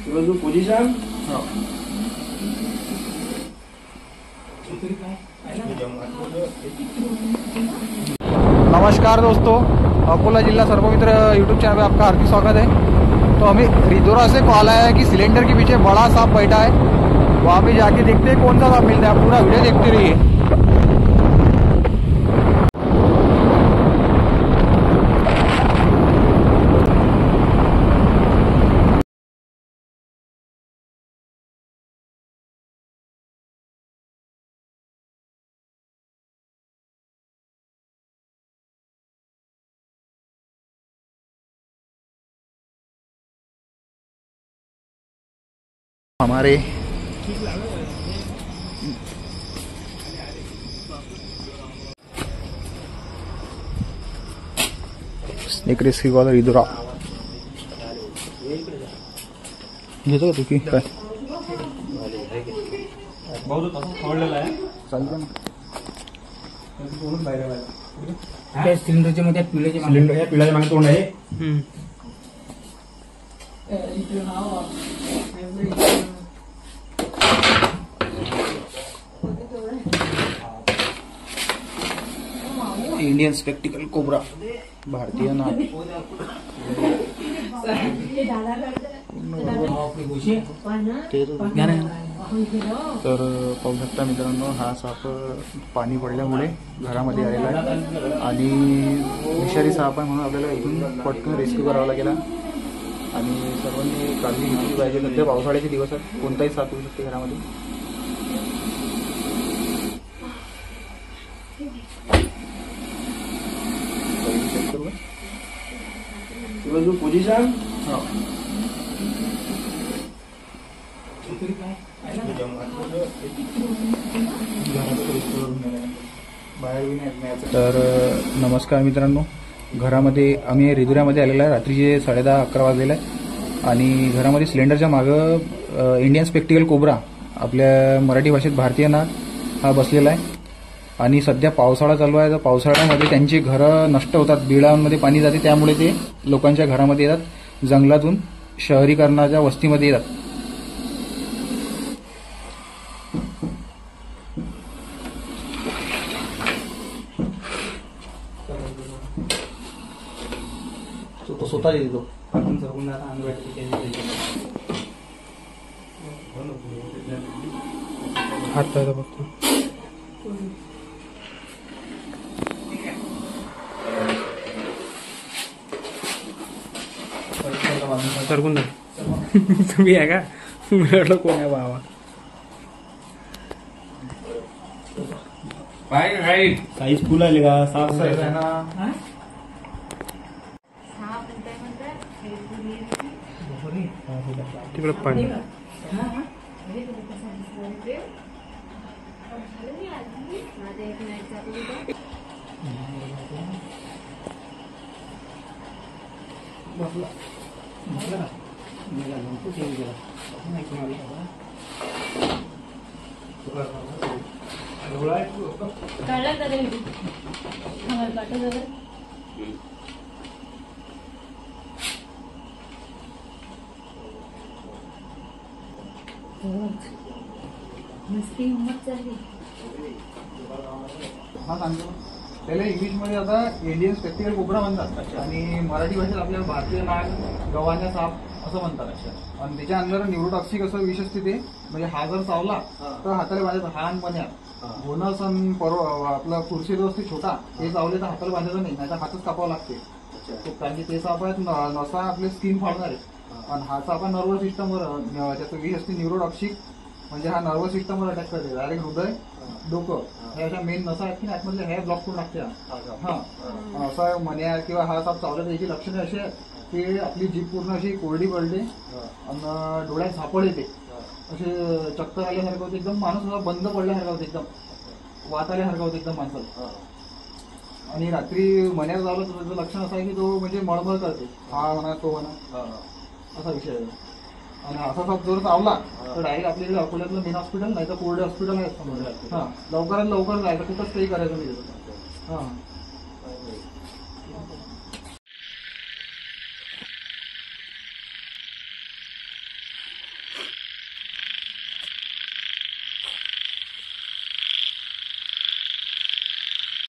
Position नमस्कार दोस्तों, अकोला जिला सर्वमित्र यूट्यूब चैनल में आपका हार्दिक स्वागत है। तो हमें रिदोरा से कॉल आया है कि सिलेंडर के पीछे बड़ा सांप बैठा है, वहाँ पे जाके देखते हैं कौन सा सांप मिलता है। पूरा वीडियो देखते रहिए। हमारे स्नेक रेस्क्यू वाला रिदोरा घेतो का तू की काय बहुत तसं खवळलेला आहे चालतं ना। त्या सिलेंडरच्या मध्ये सिलेंडर या पिळाच्या मागे तोंड आहे। इंडियन स्पेक्टिकल कोबरा भारतीय नाव। तर पाहू शकता मित्रांनो, हा साप पाणी पडल्यामुळे घरामध्ये आलेला आहे आणि विषारी साप आहे म्हणून आपल्याला इथून पटकन रेस्क्यू करावा लागेल आणि सर्वांनी काळजी घेतली पाहिजे। सध्या पावसाळ्याचे दिवस आहेत, कोणताही साप येऊ शकते घरामध्ये। पोझिशन तर नमस्कार मित्रांनो, घरामध्ये आम्ही रिदोऱ्यामध्ये आलेला आहे। रात्रीचे 10:30-11 वाजलेला आहे आणि घरामध्ये सिलेंडरच्या मागं इंडियन स्पेक्टिकल कोबरा, आपल्या मराठी भाषेत भारतीय नाग, हा बसलेला आहे आणि सध्या पावसाळा चालू आहे। तर पावसाळ्यामध्ये त्यांची घरं नष्ट होतात, बिळांमध्ये पाणी जाते, त्यामुळे ते लोकांच्या घरामध्ये येतात, जंगलातून शहरीकरणाच्या वस्तीमध्ये येतात। तो स्वतः येतो आपण सरकून अंग हात पाहिजे फक्त सरकून तुम्ही आहे का? मी वाटलं कोण आहे बाबा। साईज फुल आले का? साफ साईज आहे ना। तिकडे पाणी हा सांगतो। त्याला इंग्लिशमध्ये आता इंडियन स्पेक्टिकल कोबरा म्हणतात आणि मराठी भाषेत आपल्याला भारतीय नाग, गव्हाण्या साप असं म्हणतात। आणि त्याच्या अंदर न्यूरोटॉक्सिक असं विष असते ते, म्हणजे हा जर चावला तर हाताला बांधायचा, हा आणि मन्या घोणस आणि आपला खुर्शी जो असते छोटा, हे चावले तर हाताला बांधायचं नाही, नाहीतर हातच कापावं लागते। कारण की ते साप आहेत नसा आपले स्किन फाडणार आहे आणि हा साप नर्वस सिस्टमवर त्याचं विष असते न्यूरोटॉक्सिक, म्हणजे हा नर्वस सिस्टमवर अटॅक करते, डायरेक्ट हृदय, डोकं, ह्या अशा मेन नसा आहेत की आतमधल्या ह्या ब्लॉक करून टाकते। हा असा मन्या किंवा हा साप चावला तर याची लक्षणे अशी आहेत की आपली जीभ पूर्ण अशी कोरडी पडते आणि डोळ्यात झापड येते, असे चक्कर आल्यासारखं होते, एकदम माणूस असा बंद पडल्यासारखा होते, एकदम वात आल्यासारखा होते एकदम माणसाला। आणि रात्री मन्यात झालं तर त्याचं लक्षण असं आहे की तो म्हणजे मळमळ करते, हा म्हणा तो म्हणा, असा विषय आहे। आणि असा साप जर चावला तर डायरेक्ट आपल्याकडे अकोल्यातलं मेन हॉस्पिटल नाही तर कोरडे हॉस्पिटल आहे, लवकरात लवकर जायचं, कुठंच काही करायचं नाही।